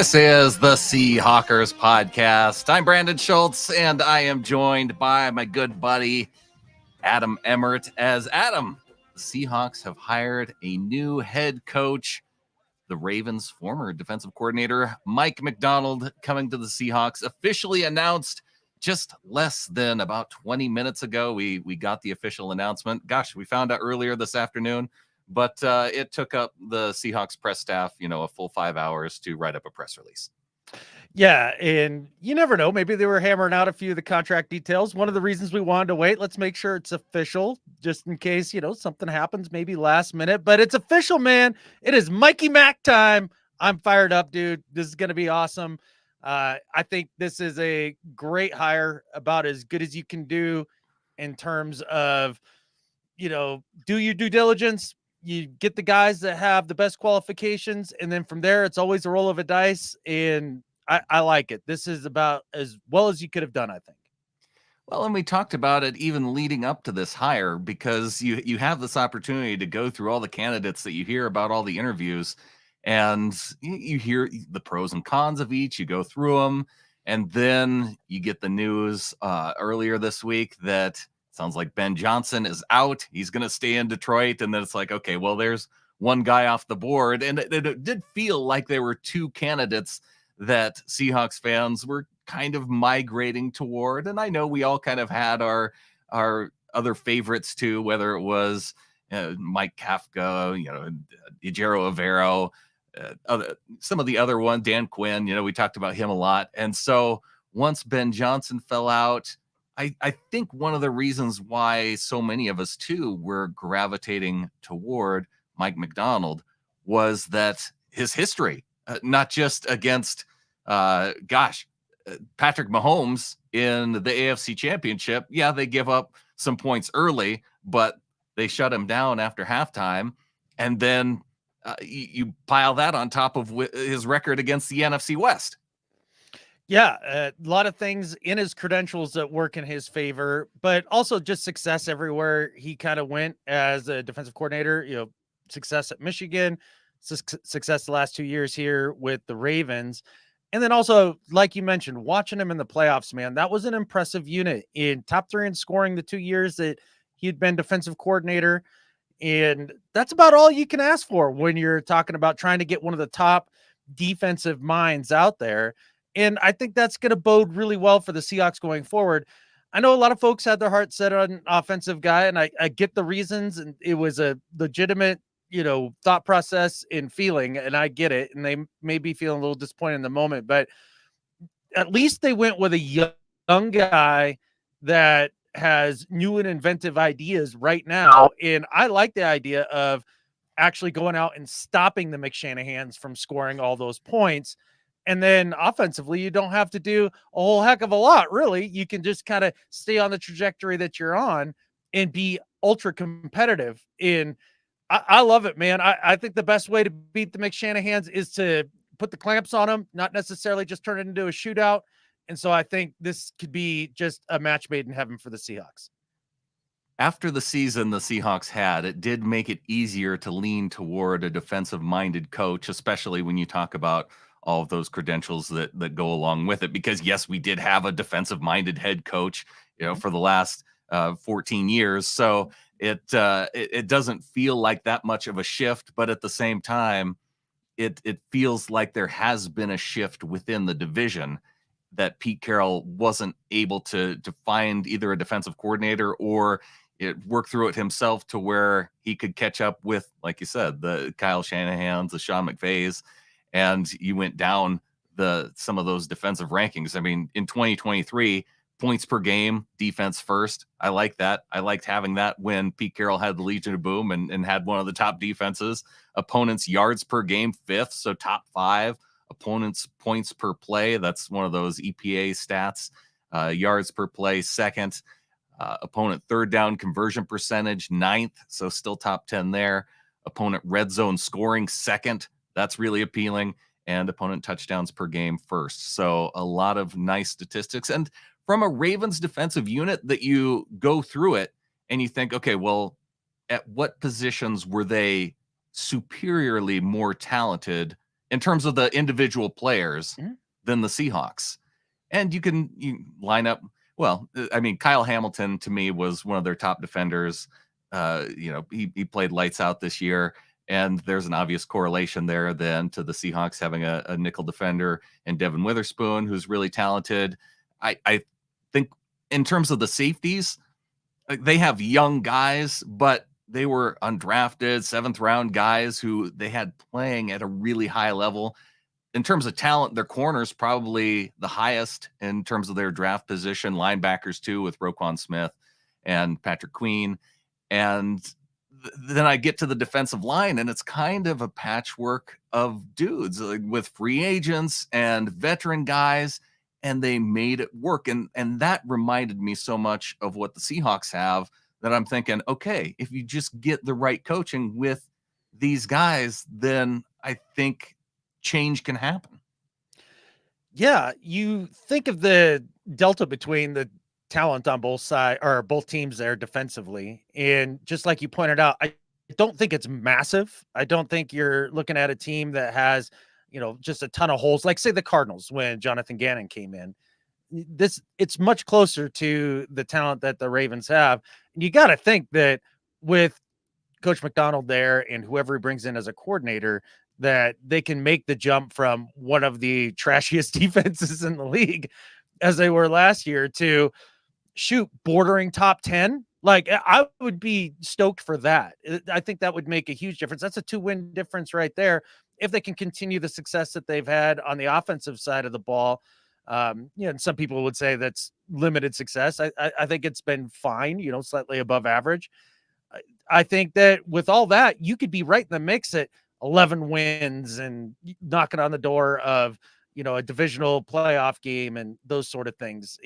This is the Seahawkers podcast. I'm Brandon Schultz, and I am joined by my good buddy, Adam Emmert. As Adam, the Seahawks have hired a new head coach, the Ravens' former defensive coordinator, Mike Macdonald, coming to the Seahawks, officially announced just less than about 20 minutes ago. We got the official announcement. Gosh, we found out earlier this afternoon. But it took up the Seahawks press staff, a full 5 hours to write up a press release. Yeah, and you never know. Maybe they were hammering out a few of the contract details. One of the reasons we wanted to wait, let's make sure it's official, just in case, something happens, maybe last minute. But it's official, man. It is Mikey Mac time. I'm fired up, dude. This is going to be awesome. I think this is a great hire, about as good as you can do in terms of, do your due diligence. You get the guys that have the best qualifications, and then from there, it's always a roll of a dice. And I like it. This is about as well as you could have done, I think. Well, and we talked about it even leading up to this hire, because you have this opportunity to go through all the candidates that you hear about, all the interviews, and you hear the pros and cons of each. You go through them, and then you get the news earlier this week that sounds like Ben Johnson is out. He's going to stay in Detroit. And then it's like, okay, well, there's one guy off the board. And it did feel like there were two candidates that Seahawks fans were kind of migrating toward. And I know we all kind of had our other favorites too, whether it was Mike Kafka, Ejiro Evero, some of the other one, Dan Quinn, we talked about him a lot. And so once Ben Johnson fell out, I think one of the reasons why so many of us too were gravitating toward Mike Macdonald was that his history, not just against, Patrick Mahomes in the AFC Championship. Yeah, they give up some points early, but they shut him down after halftime. And then you pile that on top of his record against the NFC West. Yeah, a lot of things in his credentials that work in his favor, but also just success everywhere he kind of went as a defensive coordinator. Success at Michigan, success the last 2 years here with the Ravens. And then also, like you mentioned, watching him in the playoffs, man, that was an impressive unit. In top 3 in scoring the 2 years that he'd been defensive coordinator. And that's about all you can ask for when you're talking about trying to get one of the top defensive minds out there. And I think that's going to bode really well for the Seahawks going forward. I know a lot of folks had their heart set on an offensive guy, and I get the reasons, and it was a legitimate, thought process and feeling, and I get it. And they may be feeling a little disappointed in the moment, but at least they went with a young guy that has new and inventive ideas right now. And I like the idea of actually going out and stopping the McShanahans from scoring all those points. And then offensively, you don't have to do a whole heck of a lot, really. You can just kind of stay on the trajectory that you're on and be ultra competitive. And I love it, man. I think the best way to beat the McShanahans is to put the clamps on them, not necessarily just turn it into a shootout. And so I think this could be just a match made in heaven for the Seahawks. After the season the Seahawks had, it did make it easier to lean toward a defensive-minded coach, especially when you talk about all of those credentials that go along with it. Because yes, we did have a defensive-minded head coach, for the last 14 years. So it doesn't feel like that much of a shift, but at the same time, it feels like there has been a shift within the division, that Pete Carroll wasn't able to find either a defensive coordinator or work through it himself to where he could catch up with, like you said, the Kyle Shanahans, the Sean McVays, and you went down some of those defensive rankings. I mean, in 2023, points per game, defense first. I like that. I liked having that when Pete Carroll had the Legion of Boom and had one of the top defenses. Opponents yards per game, 5th, so top 5. Opponents points per play, that's one of those EPA stats. Yards per play, 2nd. Opponent third down conversion percentage, 9th, so still top 10 there. Opponent red zone scoring, 2nd. That's really appealing. And opponent touchdowns per game, 1st. So a lot of nice statistics. And from a Ravens defensive unit that you go through it and you think, okay, well, at what positions were they superiorly more talented in terms of the individual players Mhm. than the Seahawks. And you line up, well, I mean, Kyle Hamilton to me was one of their top defenders. He played lights out this year, and there's an obvious correlation there then to the Seahawks having a nickel defender and Devin Witherspoon, who's really talented. I think in terms of the safeties, they have young guys, but they were undrafted seventh round guys who they had playing at a really high level. In terms of talent, their corners probably the highest in terms of their draft position. Linebackers too, with Roquan Smith and Patrick Queen. And then I get to the defensive line, and it's kind of a patchwork of dudes, like, with free agents and veteran guys, and they made it work. And that reminded me so much of what the Seahawks have, that I'm thinking, okay, if you just get the right coaching with these guys, then I think change can happen. Yeah, you think of the delta between the talent on both sides or both teams there defensively. And just like you pointed out, I don't think it's massive. I don't think you're looking at a team that has, just a ton of holes, like say the Cardinals when Jonathan Gannon came in. It's much closer to the talent that the Ravens have. And you got to think that with Coach Macdonald there and whoever he brings in as a coordinator, that they can make the jump from one of the trashiest defenses in the league as they were last year to bordering top 10. Like, I would be stoked for that. I think that would make a huge difference. That's a 2-win difference right there. If they can continue the success that they've had on the offensive side of the ball. And some people would say that's limited success. I think it's been fine, slightly above average. I think that with all that, you could be right in the mix at 11 wins and knocking on the door of, a divisional playoff game and those sort of things.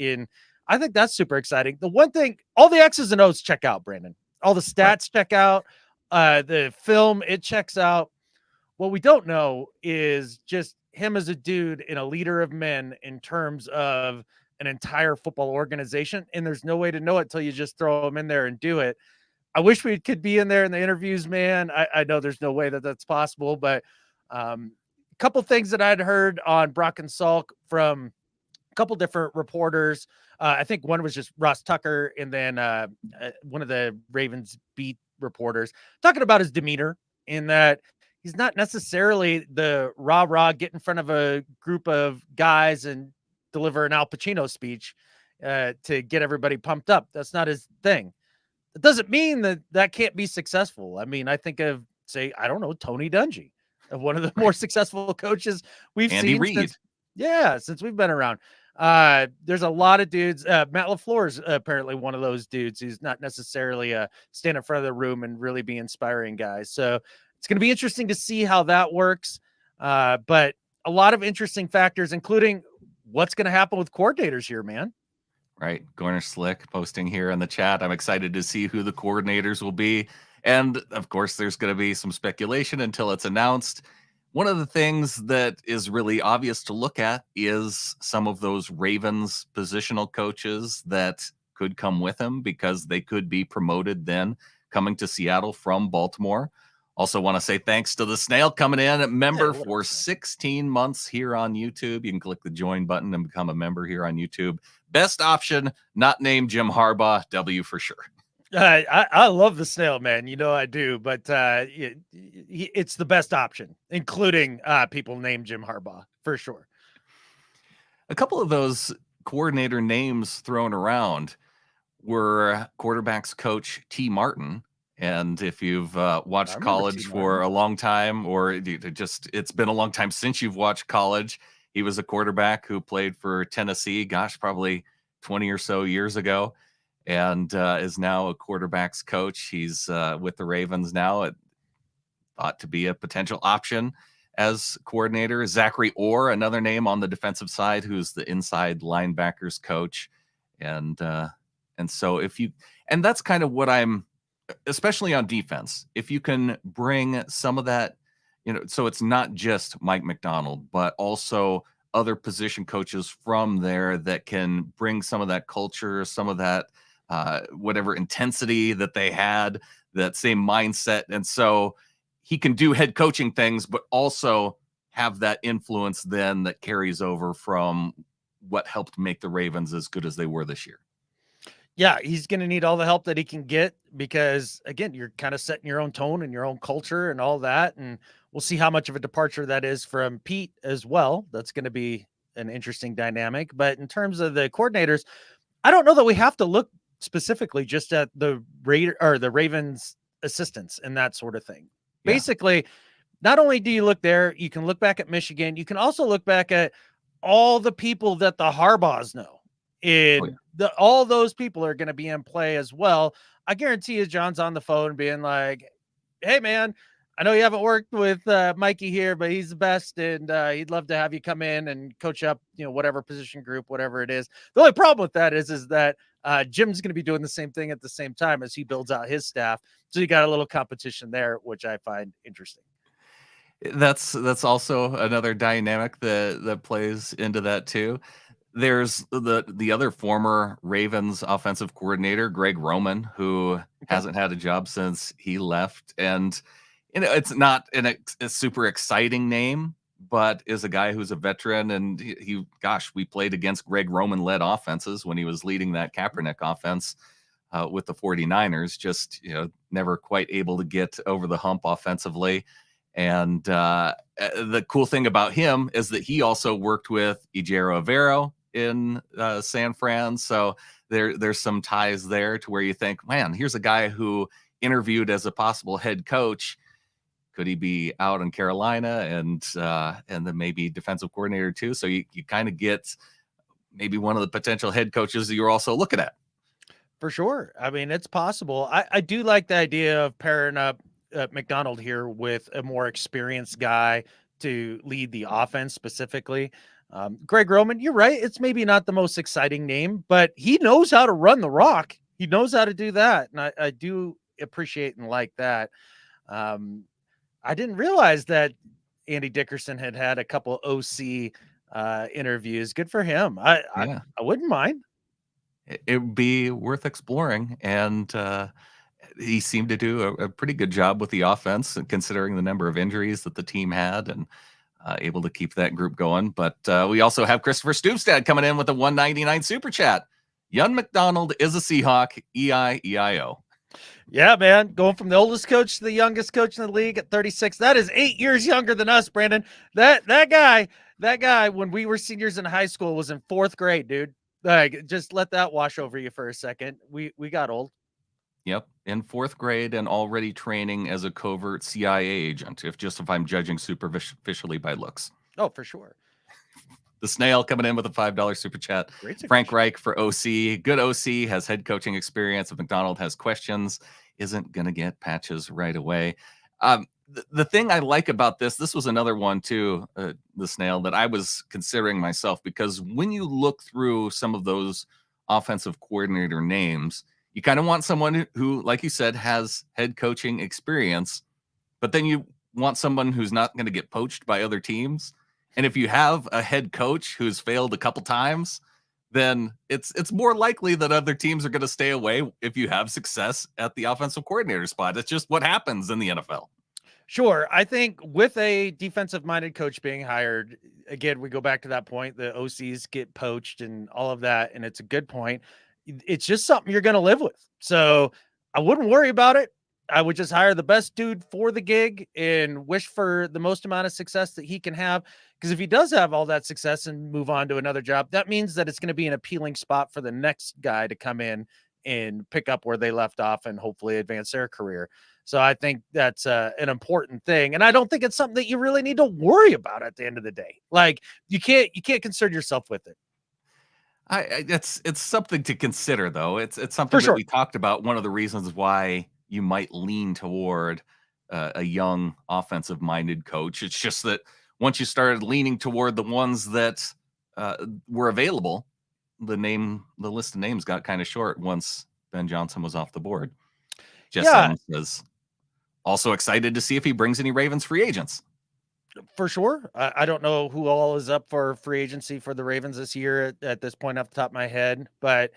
I think that's super exciting. The one thing, all the X's and O's check out, Brandon. All the stats check out. The film, it checks out. What we don't know is just him as a dude and a leader of men in terms of an entire football organization. And there's no way to know it till you just throw him in there and do it. I wish we could be in there in the interviews, man. I know there's no way that that's possible, but a couple things that I'd heard on Brock and Salk from a couple different reporters. I think one was just Ross Tucker, and then one of the Ravens beat reporters talking about his demeanor, in that he's not necessarily the rah-rah, get in front of a group of guys and deliver an Al Pacino speech to get everybody pumped up. That's not his thing. It doesn't mean that can't be successful. I mean, I think of, say, I don't know, Tony Dungy, one of the more successful coaches we've Andy seen Reid. since we've been around. There's a lot of dudes. Matt LaFleur is apparently one of those dudes who's not necessarily stand in front of the room and really be inspiring guys. So it's going to be interesting to see how that works. But a lot of interesting factors, including what's going to happen with coordinators here, man. Right. Gorner Slick posting here in the chat. I'm excited to see who the coordinators will be. And of course, there's going to be some speculation until it's announced. One of the things that is really obvious to look at is some of those Ravens positional coaches that could come with him, because they could be promoted then coming to Seattle from Baltimore. Also want to say thanks to the Snail coming in, a member for 16 months here on YouTube. You can click the join button and become a member here on YouTube. Best option, not named Jim Harbaugh. W for sure. I love the Snail, man. I do, but it's the best option, including people named Jim Harbaugh, for sure. A couple of those coordinator names thrown around were quarterbacks coach T. Martin. And if you've watched college for a long time, or it's been a long time since you've watched college, he was a quarterback who played for Tennessee, probably 20 or so years ago, and is now a quarterbacks coach. He's with the Ravens now. It thought to be a potential option as coordinator. Zachary Orr, another name on the defensive side, who's the inside linebackers coach. And so and that's kind of what I'm, especially on defense, if you can bring some of that, so it's not just Mike Macdonald, but also other position coaches from there that can bring some of that culture, some of that, whatever intensity that they had, that same mindset. And so he can do head coaching things, but also have that influence then that carries over from what helped make the Ravens as good as they were this year. Yeah, he's going to need all the help that he can get because, again, you're kind of setting your own tone and your own culture and all that. And we'll see how much of a departure that is from Pete as well. That's going to be an interesting dynamic. But in terms of the coordinators, I don't know that we have to look specifically just at the Raider or the Ravens assistants and that sort of thing. Yeah. Basically, not only do you look there, you can look back at Michigan. You can also look back at all the people that the Harbaughs know. And all those people are going to be in play as well. I guarantee you, John's on the phone being like, "Hey, man, I know you haven't worked with Mikey here, but he's the best, and he'd love to have you come in and coach up, whatever position group, whatever it is." The only problem with that is that Jim's going to be doing the same thing at the same time as he builds out his staff. So you got a little competition there, which I find interesting. That's also another dynamic that plays into that too. There's the other former Ravens offensive coordinator, Greg Roman, who hasn't had a job since he left. And, it's not a super exciting name, but is a guy who's a veteran. And we played against Greg Roman-led offenses when he was leading that Kaepernick offense with the 49ers, just, never quite able to get over the hump offensively. And the cool thing about him is that he also worked with Ejiro Evero in San Fran. So there's some ties there to where you think, man, here's a guy who interviewed as a possible head coach. Could he be out in Carolina and then maybe defensive coordinator too? So you kind of get maybe one of the potential head coaches that you're also looking at. For sure. I mean, it's possible. I do like the idea of pairing up Macdonald here with a more experienced guy to lead the offense specifically. Greg Roman, you're right. It's maybe not the most exciting name, but he knows how to run the rock. He knows how to do that. And I do appreciate and like that. I didn't realize that Andy Dickerson had a couple OC interviews. Good for him. I wouldn't mind. It would be worth exploring. And he seemed to do a pretty good job with the offense, considering the number of injuries that the team had, and able to keep that group going. But we also have Christopher Stubstad coming in with a 199 super chat. Young Macdonald is a Seahawk, EIEIO. Yeah, man. Going from the oldest coach to the youngest coach in the league at 36. That is 8 years younger than us, Brandon. That guy, when we were seniors in high school, was in 4th grade, dude. Like, just let that wash over you for a second. We got old. Yep, in 4th grade and already training as a covert CIA agent, if I'm judging superficially by looks. Oh, for sure. The Snail coming in with a $5 super chat. Frank Reich for OC. Good OC, has head coaching experience. If McDonald has questions, isn't going to get patches right away. The thing I like about this was another one too, the Snail, that I was considering myself, because when you look through some of those offensive coordinator names, you kind of want someone who, like you said, has head coaching experience, but then you want someone who's not going to get poached by other teams. And if you have a head coach who's failed a couple times, then it's more likely that other teams are going to stay away if you have success at the offensive coordinator spot. It's just what happens in the NFL. Sure. I think with a defensive-minded coach being hired, again, we go back to that point, the OCs get poached and all of that, and it's a good point. It's just something you're going to live with. So I wouldn't worry about it. I would just hire the best dude for the gig and wish for the most amount of success that he can have. Because if he does have all that success and move on to another job, that means that it's going to be an appealing spot for the next guy to come in and pick up where they left off and hopefully advance their career. So I think that's an important thing. And I don't think it's something that you really need to worry about at the end of the day. Like, you can't concern yourself with it. It's something to consider, though. It's something that we talked about. One of the reasons why you might lean toward a young offensive-minded coach. It's just that once you started leaning toward the ones that were available, the list of names got kind of short once Ben Johnson was off the board. Jess Simmons is also excited to see if he brings any Ravens free agents. For sure. I don't know who all is up for free agency for the Ravens this year at this point off the top of my head, but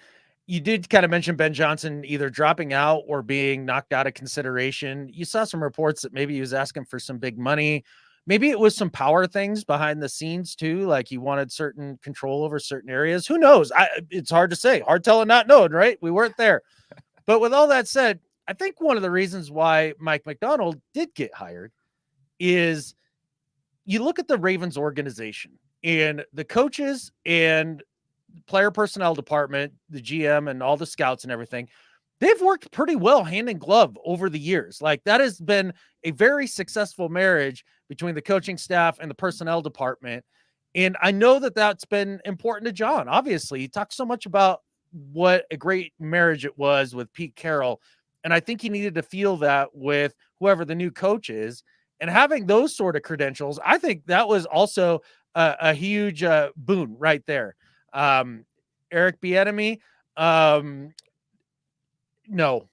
you did kind of mention Ben Johnson either dropping out or being knocked out of consideration. You saw some reports that maybe he was asking for some big money. Maybe it was some power things behind the scenes too. Like he wanted certain control over certain areas. Who knows? It's hard to say. Hard telling, not knowing, right? We weren't there. But with all that said, I think one of the reasons why Mike Macdonald did get hired is you look at the Ravens organization and the coaches and player personnel department, the GM and all the scouts and everything. They've worked pretty well hand in glove over the years. Like that has been a very successful marriage between the coaching staff and the personnel department. And I know that that's been important to John. Obviously, he talks so much about what a great marriage it was with Pete Carroll. And I think he needed to feel that with whoever the new coach is. And having those sort of credentials, I think that was also a huge boon right there. Eric Bieniemy, no,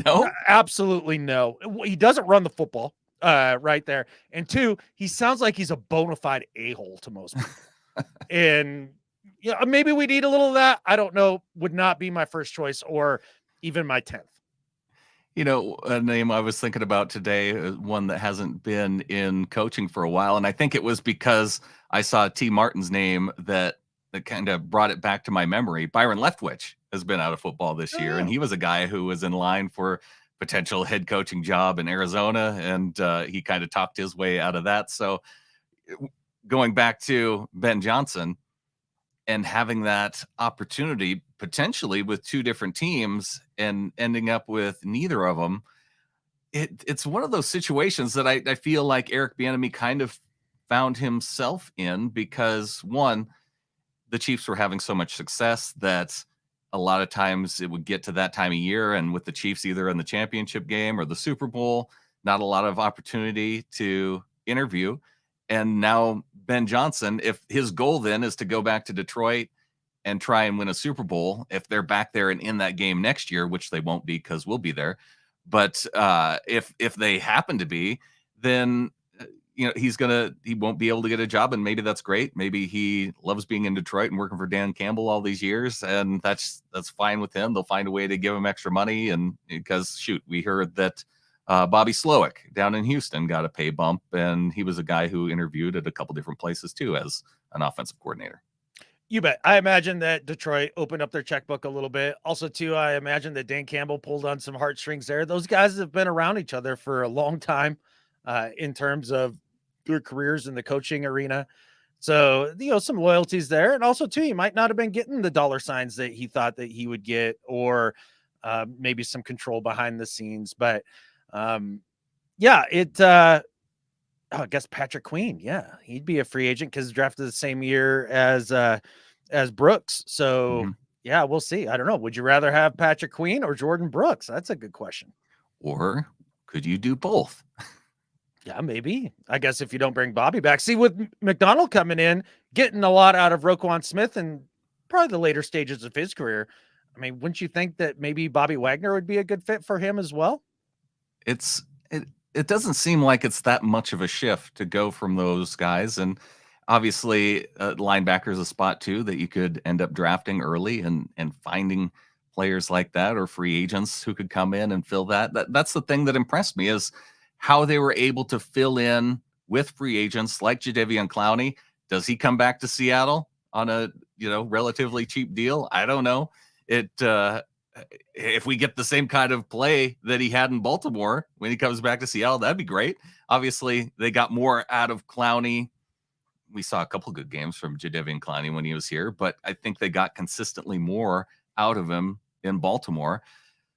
No, absolutely no. He doesn't run the football right there. And two, he sounds like he's a bona fide a-hole to most people. And yeah, maybe we need a little of that. I don't know. Would not be my first choice or even my 10th. you know, a name I was thinking about today, one that hasn't been in coaching for a while, and I think it was because I saw T. Martin's name that kind of brought it back to my memory. Byron Leftwich has been out of football this year, and he was a guy who was in line for potential head coaching job in Arizona, and he kind of talked his way out of that. So going back to Ben Johnson and having that opportunity potentially with two different teams and ending up with neither of them, it's one of those situations that I feel like Eric Bieniemy kind of found himself in because one, the Chiefs were having so much success that a lot of times it would get to that time of year, and with the Chiefs either in the championship game or the Super Bowl, not a lot of opportunity to interview. And now Ben Johnson, if his goal then is to go back to Detroit and try and win a Super Bowl, if they're back there and in that game next year, which they won't be because we'll be there. But if they happen to be, then you know he won't be able to get a job, and maybe that's great. Maybe he loves being in Detroit and working for Dan Campbell all these years, and that's fine with him. They'll find a way to give him extra money, and because shoot, we heard that Bobby Slowick down in Houston got a pay bump, and he was a guy who interviewed at a couple different places too as an offensive coordinator. You bet. I imagine that Detroit opened up their checkbook a little bit. Also, too, I imagine that Dan Campbell pulled on some heartstrings there. Those guys have been around each other for a long time in terms of their careers in the coaching arena. So, some loyalties there. And also, too, he might not have been getting the dollar signs that he thought that he would get, or maybe some control behind the scenes. But yeah, I guess Patrick Queen. Yeah, he'd be a free agent because drafted the same year as Brooks. So yeah, we'll see. I don't know. Would you rather have Patrick Queen or Jordan Brooks? That's a good question. Or could you do both? Yeah, maybe. I guess if you don't bring Bobby back. See, with Macdonald coming in, getting a lot out of Roquan Smith and probably the later stages of his career. I mean, wouldn't you think that maybe Bobby Wagner would be a good fit for him as well? It doesn't seem like it's that much of a shift to go from those guys. And obviously, linebacker is a spot too that you could end up drafting early and finding players like that or free agents who could come in and fill that. That's the thing that impressed me is how they were able to fill in with free agents like Jadeveon Clowney. Does he come back to Seattle on a relatively cheap deal? I don't know. If we get the same kind of play that he had in Baltimore when he comes back to Seattle, that'd be great. Obviously, they got more out of Clowney. We saw a couple good games from Jadeveon Clowney when he was here, but I think they got consistently more out of him in Baltimore.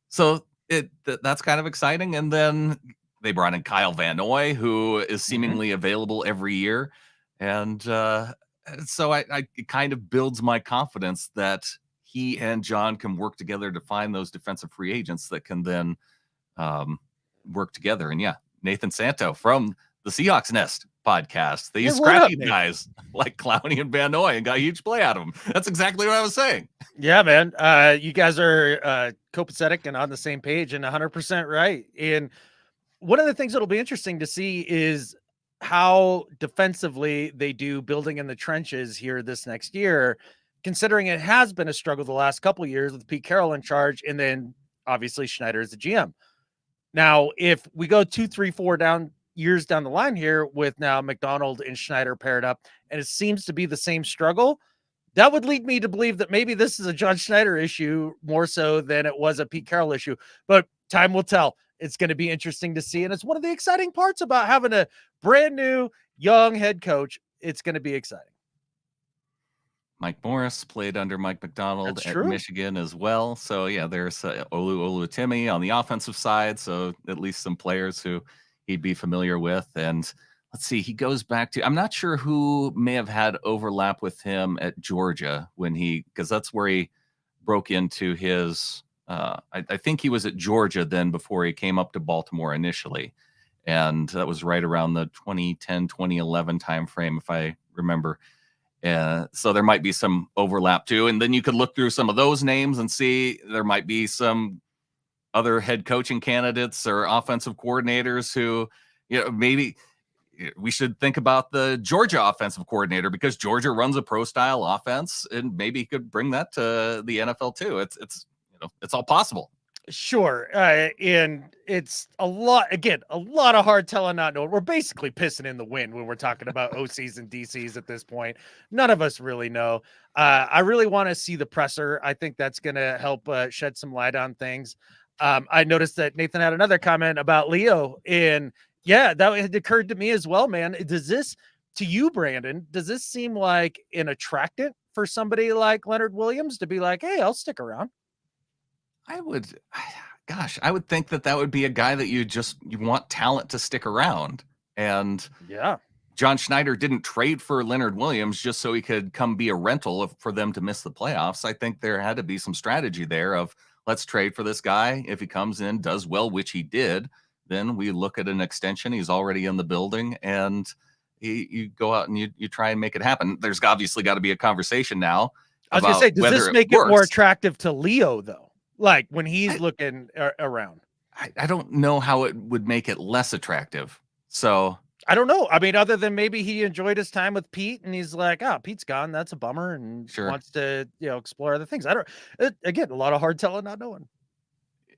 So that's kind of exciting. And then they brought in Kyle Van Noy, who is seemingly available every year. And so it kind of builds my confidence that he and John can work together to find those defensive free agents that can then work together. And yeah, Nathan Santo from the Seahawks Nest podcast. They use scrappy guys like Clowney and Van Noy and got a huge play out of them. That's exactly what I was saying. Yeah, man. You guys are copacetic and on the same page and 100% right. And one of the things that'll be interesting to see is how defensively they do building in the trenches here this next year, considering it has been a struggle the last couple of years with Pete Carroll in charge, and then obviously Schneider is the GM. Now, if we go 2-3-4 down years down the line here with now McDonald and Schneider paired up, and it seems to be the same struggle. That would lead me to believe that maybe this is a John Schneider issue more so than it was a Pete Carroll issue, but time will tell. It's going to be interesting to see. And it's one of the exciting parts about having a brand new young head coach. It's going to be exciting. Mike Morris played under Mike Macdonald That's at true. Michigan as well. So yeah, there's Olu Timmy on the offensive side. So at least some players who he'd be familiar with. And let's see, he goes back to, I'm not sure who may have had overlap with him at Georgia because that's where he broke into his, I think he was at Georgia then before he came up to Baltimore initially. And that was right around the 2010, 2011 timeframe, if I remember. So there might be some overlap too. And then you could look through some of those names and see there might be some other head coaching candidates or offensive coordinators who, maybe we should think about the Georgia offensive coordinator because Georgia runs a pro style offense and maybe he could bring that to the NFL too. It's all possible. Sure. And it's a lot of hard telling not knowing. We're basically pissing in the wind when we're talking about OCs and DCs at this point. None of us really know. I really want to see the presser. I think that's going to help shed some light on things. I noticed that Nathan had another comment about Leo, and yeah, that had occurred to me as well, man. To you, Brandon, does this seem like an attractant for somebody like Leonard Williams to be like, hey, I'll stick around? I would think that would be a guy that you want talent to stick around. And yeah, John Schneider didn't trade for Leonard Williams just so he could come be a rental for them to miss the playoffs. I think there had to be some strategy there of let's trade for this guy. If he comes in, does well, which he did, then we look at an extension. He's already in the building and you go out and you try and make it happen. There's obviously got to be a conversation now. I was going to say, does this make it more attractive to Leo though? Like when he's looking around? I don't know how it would make it less attractive. So I don't know. I mean, other than maybe he enjoyed his time with Pete and he's like, Pete's gone. That's a bummer. And wants to, explore other things. Again, a lot of hard telling, not knowing.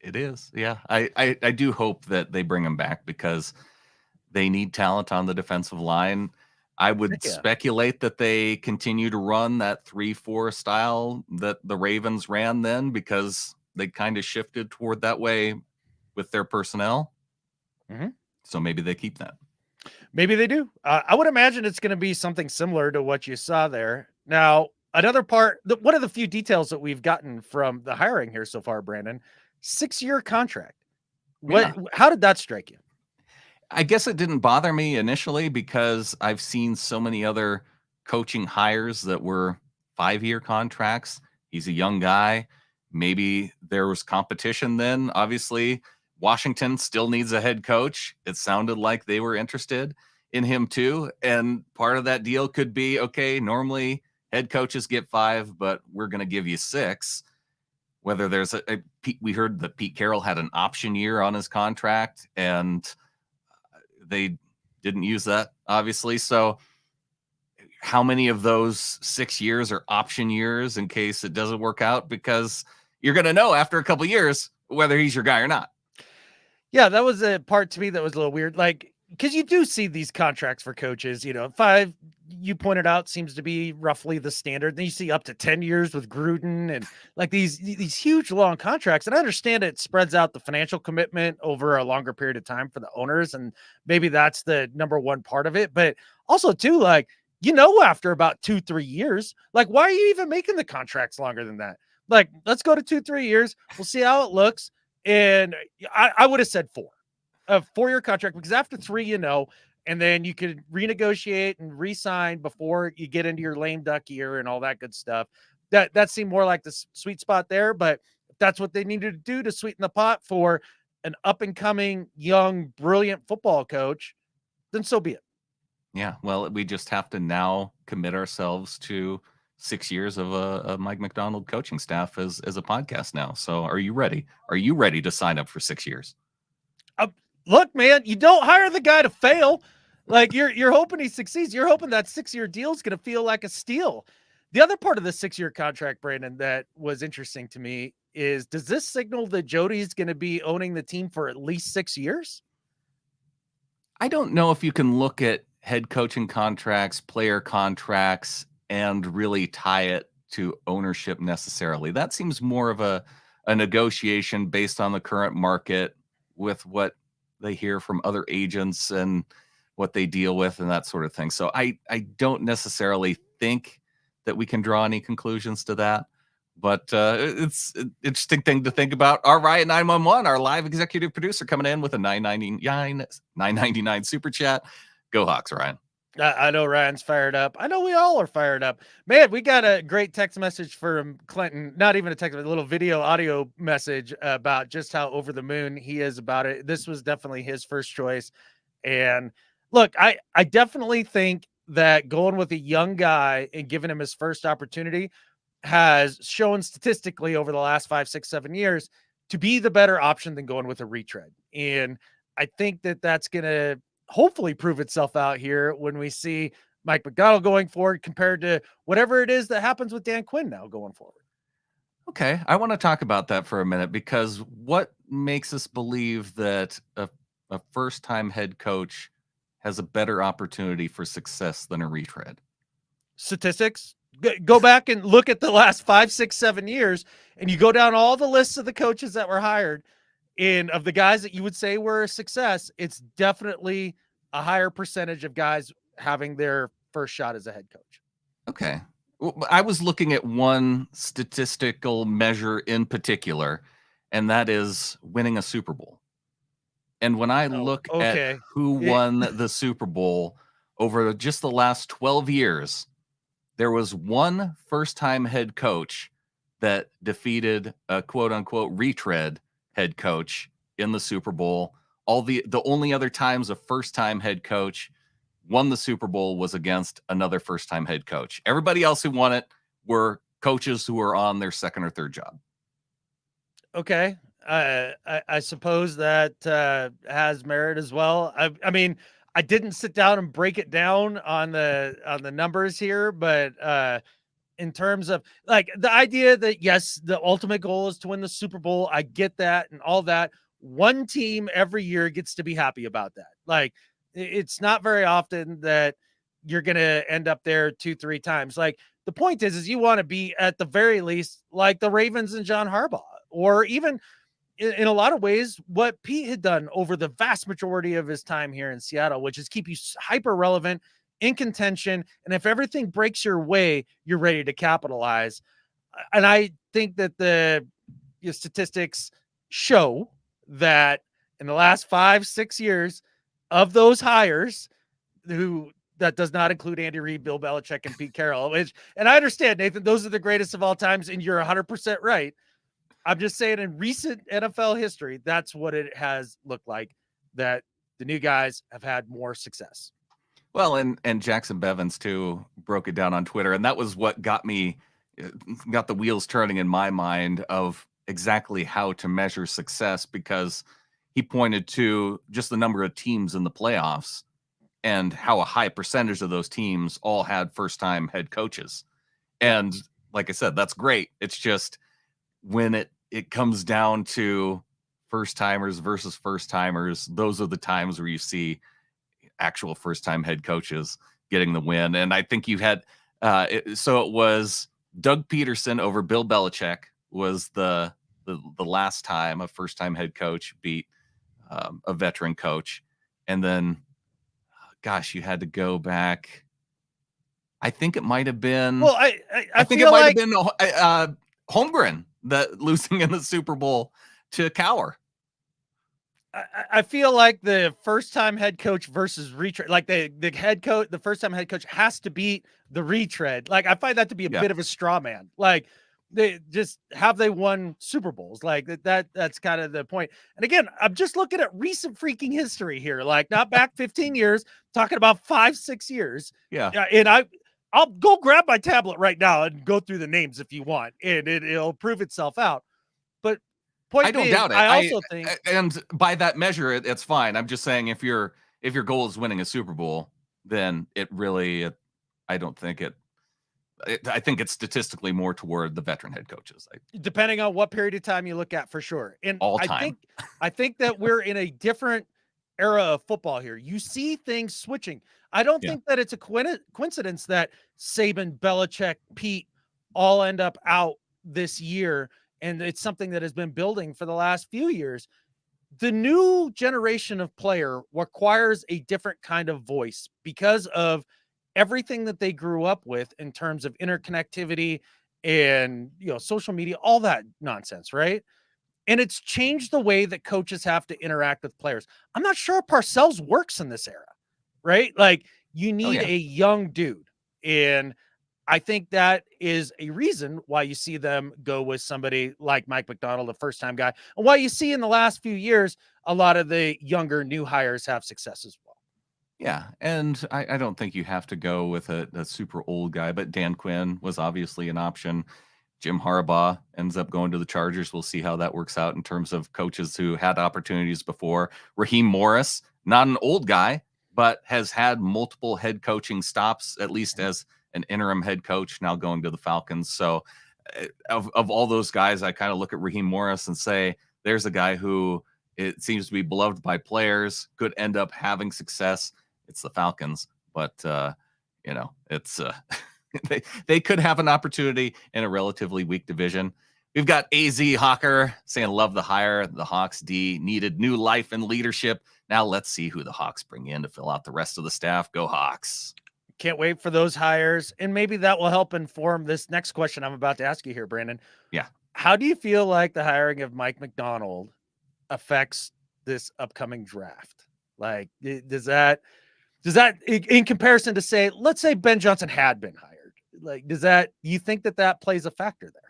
It is. Yeah. I do hope that they bring him back because they need talent on the defensive line. I would speculate that they continue to run that 3-4 style that the Ravens ran then because they kind of shifted toward that way with their personnel. Mm-hmm. So maybe they keep that. Maybe they do. I would imagine it's going to be something similar to what you saw there. Now, another part, one of the few details that we've gotten from the hiring here so far, Brandon, 6-year contract. How did that strike you? I guess it didn't bother me initially because I've seen so many other coaching hires that were 5-year contracts. He's a young guy. Maybe there was competition then. Obviously, Washington still needs a head coach. It sounded like they were interested in him too. And part of that deal could be, okay, normally head coaches get 5, but we're going to give you 6. Whether there's we heard that Pete Carroll had an option year on his contract and they didn't use that, obviously. So how many of those 6 years are option years in case it doesn't work out? Because you're going to know after a couple of years whether he's your guy or not. Yeah, that was a part to me that was a little weird. Like, because you do see these contracts for coaches, 5, you pointed out, seems to be roughly the standard. Then you see up to 10 years with Gruden and like these huge long contracts. And I understand it spreads out the financial commitment over a longer period of time for the owners. And maybe that's the number one part of it. But also too, like, after about 2-3 years, like, why are you even making the contracts longer than that? Like, let's go to 2-3 years. We'll see how it looks. And I would have said 4. A 4-year contract, because after 3, and then you could renegotiate and re-sign before you get into your lame duck year and all that good stuff. That seemed more like the sweet spot there, but if that's what they needed to do to sweeten the pot for an up-and-coming, young, brilliant football coach, then so be it. Yeah, well, we just have to now commit ourselves to 6 years of a Mike Macdonald coaching staff as a podcast now. So are you ready? Are you ready to sign up for 6 years? Look, man, you don't hire the guy to fail. Like you're hoping he succeeds. You're hoping that 6-year deal is going to feel like a steal. The other part of the 6-year contract, Brandon, that was interesting to me is, does this signal that Jody's going to be owning the team for at least 6 years? I don't know if you can look at head coaching contracts, player contracts, and really tie it to ownership necessarily. That seems more of a negotiation based on the current market with what they hear from other agents and what they deal with and that sort of thing. So I don't necessarily think that we can draw any conclusions to that. But it's an interesting thing to think about. Our Riot 911, our live executive producer, coming in with a 999 super chat. Go Hawks, Ryan. I know Ryan's fired up. I know we all are fired up. Man, we got a great text message from Clinton. Not even a text, but a little video audio message about just how over the moon he is about it. This was definitely his first choice. And look, I definitely think that going with a young guy and giving him his first opportunity has shown statistically over the last 5, 6, 7 years to be the better option than going with a retread. And I think that that's going to hopefully prove itself out here when we see Mike Macdonald going forward compared to whatever it is that happens with Dan Quinn now going forward. Okay, I want to talk about that for a minute because what makes us believe that a first-time head coach has a better opportunity for success than a retread? Statistics. Go back and look at the last 5, 6, 7 years, and you go down all the lists of the coaches that were hired, and of the guys that you would say were a success, it's definitely a higher percentage of guys having their first shot as a head coach. Okay. Well, I was looking at one statistical measure in particular, and that is winning a Super Bowl. And when I Oh, look at okay. who won the Super Bowl over just the last 12 years, there was one first-time head coach that defeated a quote-unquote retread head coach in the Super Bowl. All the only other times a first-time head coach won the Super Bowl was against another first-time head coach. Everybody else who won it were coaches who were on their second or third job. Okay. I suppose that has merit as well. I mean, I didn't sit down and break it down on the numbers here, but in terms of like the idea that yes, the ultimate goal is to win the Super Bowl. I get that and all that. One team every year gets to be happy about that. Like it's not very often that you're going to end up there 2, 3 times. Like the point is you want to be at the very least like the Ravens and John Harbaugh, or even in a lot of ways what Pete had done over the vast majority of his time here in Seattle, which is keep you hyper relevant, in contention, and if everything breaks your way, you're ready to capitalize. And I think that the statistics show that in the last 5, 6 years of those hires, who that does not include Andy Reid, Bill Belichick, and Pete Carroll. And I understand, Nathan, those are the greatest of all times, and you're 100% right. I'm just saying in recent NFL history, that's what it has looked like, that the new guys have had more success. Well, and Jackson Bevins too broke it down on Twitter, and that was what got the wheels turning in my mind of exactly how to measure success, because he pointed to just the number of teams in the playoffs and how a high percentage of those teams all had first-time head coaches. And like I said, that's great. It's just when it comes down to first-timers versus first-timers, those are the times where you see actual first-time head coaches getting the win. And I think you had so it was Doug Peterson over Bill Belichick was the last time a first-time head coach beat a veteran coach. And then gosh, you had to go back. I think it might have been. Well, I think it might have been Holmgren that losing in the Super Bowl to Cowher. I feel like the first-time head coach versus retread, like the head coach, the first-time head coach has to beat the retread. Like I find that to be a bit of a straw man. Like they won Super Bowls? Like that's kind of the point. And again, I'm just looking at recent freaking history here, like not back 15 years, talking about 5, 6 years. Yeah. And I'll go grab my tablet right now and go through the names if you want, and it'll prove itself out. But point I don't being, doubt it. I also think, and by that measure, it's fine. I'm just saying if your goal is winning a Super Bowl, then I don't think I think it's statistically more toward the veteran head coaches. Depending on what period of time you look at, for sure. And all time. I think that we're in a different era of football here. You see things switching. I don't Yeah. think that it's a coincidence that Saban, Belichick, Pete all end up out this year. And it's something that has been building for the last few years. The new generation of player requires a different kind of voice because of everything that they grew up with in terms of interconnectivity and, social media, all that nonsense, right? And it's changed the way that coaches have to interact with players. I'm not sure Parcells works in this era, right? Like, you Oh need yeah. a young dude. And I think that is a reason why you see them go with somebody like Mike Macdonald, a first time guy, and why you see in the last few years a lot of the younger new hires have success as well. Yeah, and I don't think you have to go with a super old guy, but Dan Quinn was obviously an option. Jim Harbaugh ends up going to the Chargers. We'll see how that works out in terms of coaches who had opportunities before. Raheem Morris, not an old guy, but has had multiple head coaching stops, at least as an interim head coach, now going to the Falcons. So, of all those guys, I kind of look at Raheem Morris and say, there's a guy who it seems to be beloved by players, could end up having success. It's the Falcons, but it's they could have an opportunity in a relatively weak division. We've got AZ Hawker saying, love the hire. The Hawks D needed new life and leadership. Now let's see who the Hawks bring in to fill out the rest of the staff. Go Hawks. Can't wait for those hires. And maybe that will help inform this next question I'm about to ask you here, Brandon. Yeah. How do you feel like the hiring of Mike Macdonald affects this upcoming draft? Like, does that in comparison to, say, let's say Ben Johnson had been hired, like, you think that plays a factor there?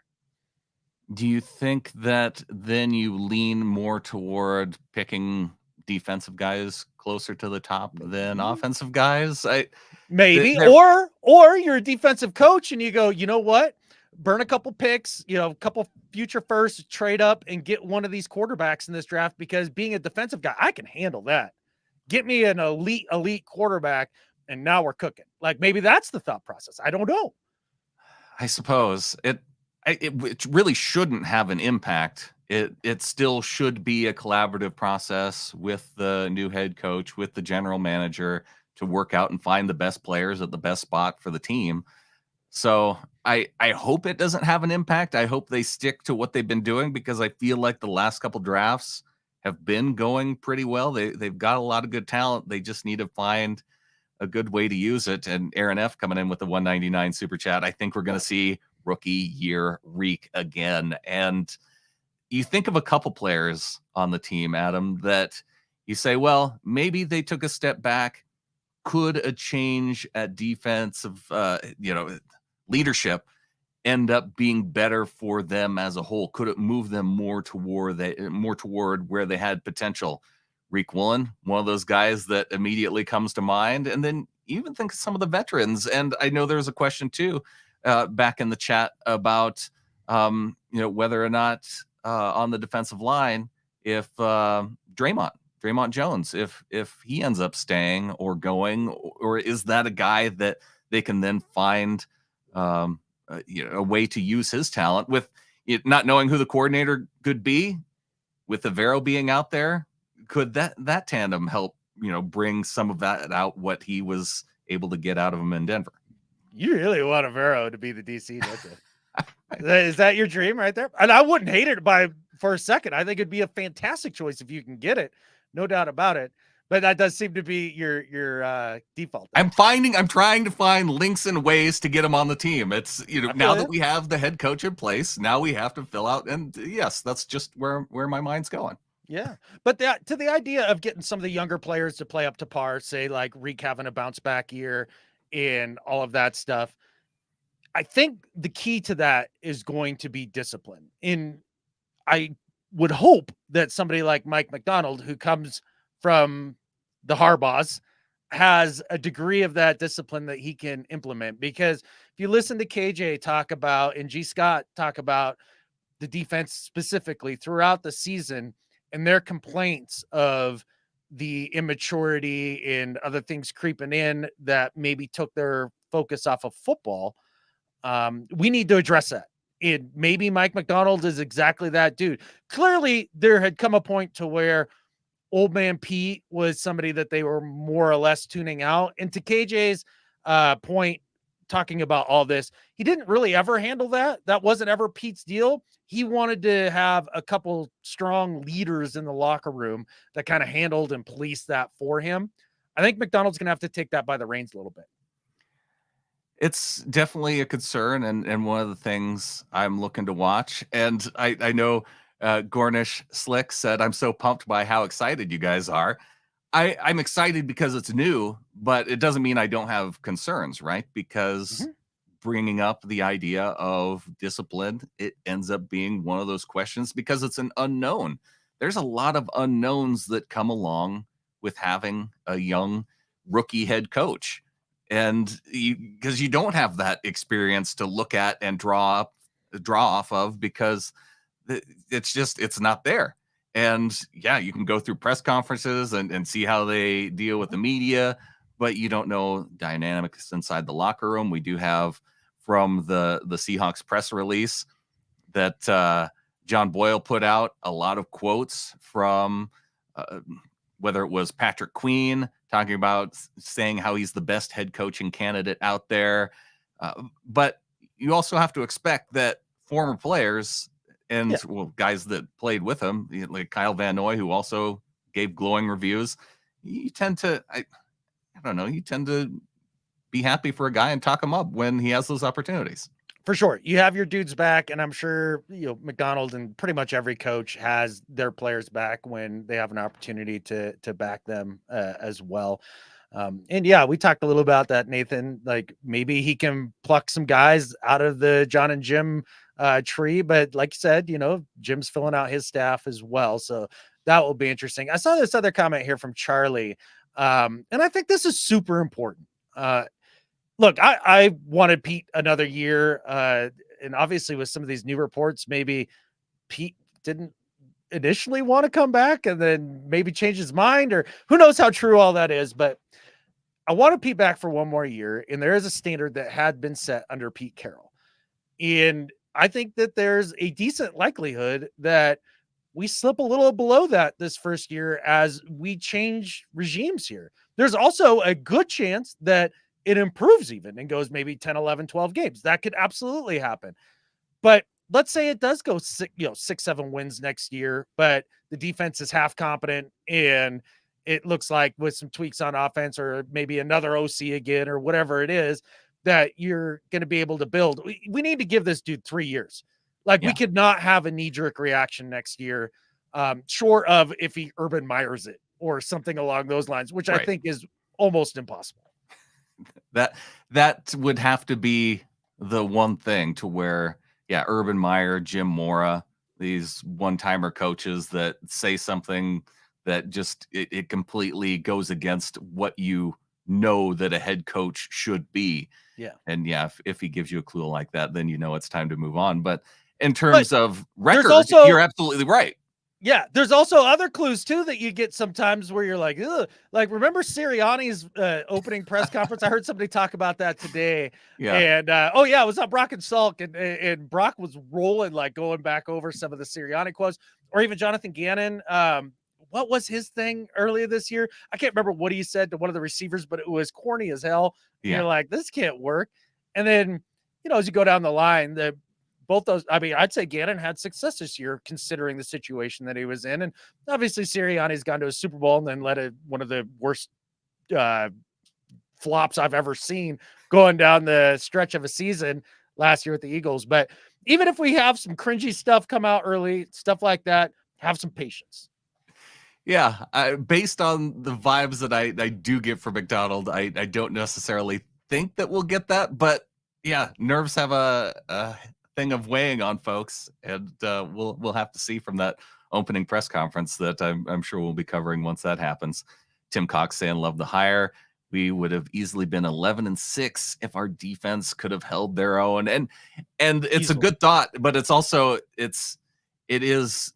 Do you think that then you lean more toward picking defensive guys closer to the top than offensive guys? Maybe, They're or you're a defensive coach and you go, you know what? Burn a couple picks, a couple future firsts, trade up and get one of these quarterbacks in this draft, because being a defensive guy, I can handle that. Get me an elite quarterback, and now we're cooking. Like, maybe that's the thought process. I don't know. I suppose it really shouldn't have an impact. It still should be a collaborative process with the new head coach, with the general manager, to work out and find the best players at the best spot for the team. So I hope it doesn't have an impact. I hope they stick to what they've been doing, because I feel like the last couple drafts have been going pretty well. They've got a lot of good talent. They just need to find a good way to use it. And Aaron F coming in with the 199 super chat. I think we're going to see rookie year reek again. And you think of a couple players on the team, Adam, that you say, well, maybe they took a step back. Could a change at defensive, leadership end up being better for them as a whole? Could it move them more toward where they had potential? Reek Woolen, one of those guys that immediately comes to mind. And then even think of some of the veterans. And I know there was a question too back in the chat about whether or not on the defensive line, if Draymond Jones, if he ends up staying or going, or is that a guy that they can then find a way to use his talent, with it not knowing who the coordinator could be, with Avero being out there? Could that tandem help, bring some of that out, what he was able to get out of him in Denver? You really want Avero to be the DC, don't you? Is that your dream right there? And I wouldn't hate it for a second. I think it'd be a fantastic choice if you can get it. No doubt about it. But that does seem to be your default. I'm trying to find links and ways to get him on the team. It's, now that we have the head coach in place, now we have to fill out. And yes, that's just where my mind's going. Yeah. But to the idea of getting some of the younger players to play up to par, say like Reek having a bounce back year and all of that stuff, I think the key to that is going to be discipline. And I would hope that somebody like Mike Macdonald, who comes from the Harbaughs, has a degree of that discipline that he can implement. Because if you listen to KJ talk about, and G Scott talk about the defense specifically throughout the season, and their complaints of the immaturity and other things creeping in that maybe took their focus off of football, we need to address that. And maybe Mike Macdonald is exactly that dude. Clearly, there had come a point to where Old Man Pete was somebody that they were more or less tuning out. And to KJ's point, talking about all this, he didn't really ever handle that. That wasn't ever Pete's deal. He wanted to have a couple strong leaders in the locker room that kind of handled and policed that for him. I think Macdonald's going to have to take that by the reins a little bit. It's definitely a concern, and one of the things I'm looking to watch. And I know Gornish Slick said, "I'm so pumped by how excited you guys are." I'm excited because it's new, but it doesn't mean I don't have concerns, right? Because Mhm. bringing up the idea of discipline, it ends up being one of those questions because it's an unknown. There's a lot of unknowns that come along with having a young rookie head coach. And because you don't have that experience to look at and draw off of, because it's not there. And yeah, you can go through press conferences and see how they deal with the media, but you don't know dynamics inside the locker room. We do have from the Seahawks press release that John Boyle put out a lot of quotes from uh, whether it was Patrick Queen talking about saying how he's the best head coaching candidate out there. But you also have to expect that former players and Yeah, well, guys that played with him, like Kyle Van Noy, who also gave glowing reviews, you tend to, I don't know, you tend to be happy for a guy and talk him up when he has those opportunities. for sure. You have your dudes back, and I'm sure McDonald and pretty much every coach has their players back when they have an opportunity to back them as well. And yeah, we talked a little about that, Nathan. Like maybe he can pluck some guys out of the John and Jim tree, but like you said, Jim's filling out his staff as well, so that will be interesting. I saw this other comment here from Charlie, and I think this is super important. Look, I wanted Pete another year, and obviously with some of these new reports, maybe Pete didn't initially want to come back and then maybe change his mind, or who knows how true all that is. But I wanted Pete back for one more year, and there is a standard that had been set under Pete Carroll. And I think that there's a decent likelihood that we slip a little below that this first year as we change regimes here. There's also a good chance that it improves even and goes maybe 10, 11, 12 games. That could absolutely happen. But let's say it does go 6, 7 wins next year, but the defense is half competent and it looks like with some tweaks on offense or maybe another OC again or whatever it is that you're going to be able to build. We need to give this dude 3 years. Like we Yeah. could not have a knee jerk reaction next year, short of if he Urban Meyers it or something along those lines, which I Right. think is almost impossible. That would have to be the one thing to where, yeah, Urban Meyer, Jim Mora, these one-timer coaches that say something that just it completely goes against what you know that a head coach should be. Yeah. And yeah, if he gives you a clue like that, then you know it's time to move on. But in But terms of there's record, you're also absolutely right. Yeah, there's also other clues too that you get sometimes where you're like, ugh. Like remember Sirianni's opening press conference? I heard somebody talk about that today, Yeah. and oh yeah, it was on Brock and Salk, and Brock was rolling like going back over some of the Sirianni quotes, or even Jonathan Gannon. What was his thing earlier this year? I can't remember what he said to one of the receivers, but it was corny as hell. And you're Yeah. like, this can't work. And then as you go down the line, both those, I mean, I'd say Gannon had success this year considering the situation that he was in. And obviously Sirianni's gone to a Super Bowl and then led one of the worst uh, flops I've ever seen going down the stretch of a season last year with the Eagles. But even if we have some cringy stuff come out early, stuff like that, have some patience. Yeah, based on the vibes that I do get from McDonald, I don't necessarily think that we'll get that, but yeah, nerves have a thing of weighing on folks, and we'll have to see from that opening press conference that I'm sure we'll be covering once that happens. Tim Cox saying love the hire. We would have easily been 11-6 if our defense could have held their own, and it's a Easily. good thought, but it's also it is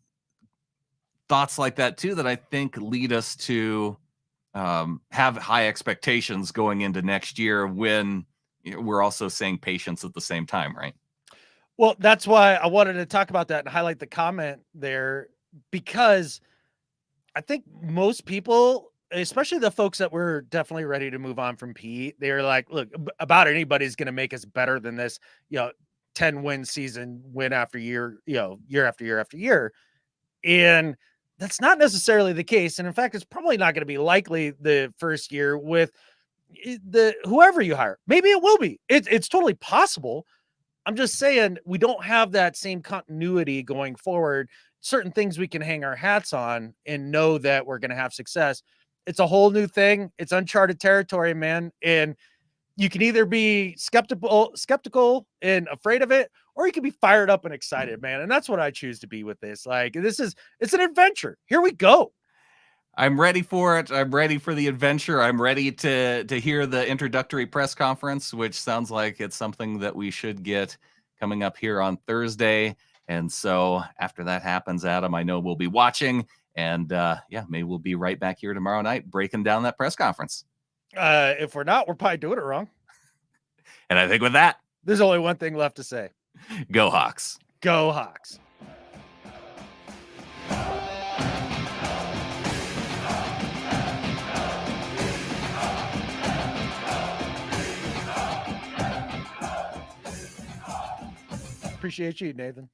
thoughts like that too that I think lead us to have high expectations going into next year when we're also saying patience at the same time, right? Well, that's why I wanted to talk about that and highlight the comment there because I think most people, especially the folks that were definitely ready to move on from Pete, they're like, look, about anybody's going to make us better than this, you know, 10 win season, win after year, you know, year after year after year. And that's not necessarily the case. And in fact, it's probably not going to be likely the first year with the whoever you hire. Maybe it will be. It's totally possible. I'm just saying we don't have that same continuity going forward. Certain things we can hang our hats on and know that we're going to have success. It's a whole new thing. It's uncharted territory, man. And you can either be skeptical and afraid of it, or you can be fired up and excited, man. And that's what I choose to be with this. Like it's an adventure. Here we go. I'm ready for it. I'm ready for the adventure. I'm ready to hear the introductory press conference, which sounds like it's something that we should get coming up here on Thursday. And so after that happens, Adam, I know we'll be watching, and yeah, maybe we'll be right back here tomorrow night breaking down that press conference. If we're not, we're probably doing it wrong. And I think with that, there's only one thing left to say. Go Hawks. Go Hawks. Appreciate you, Nathan.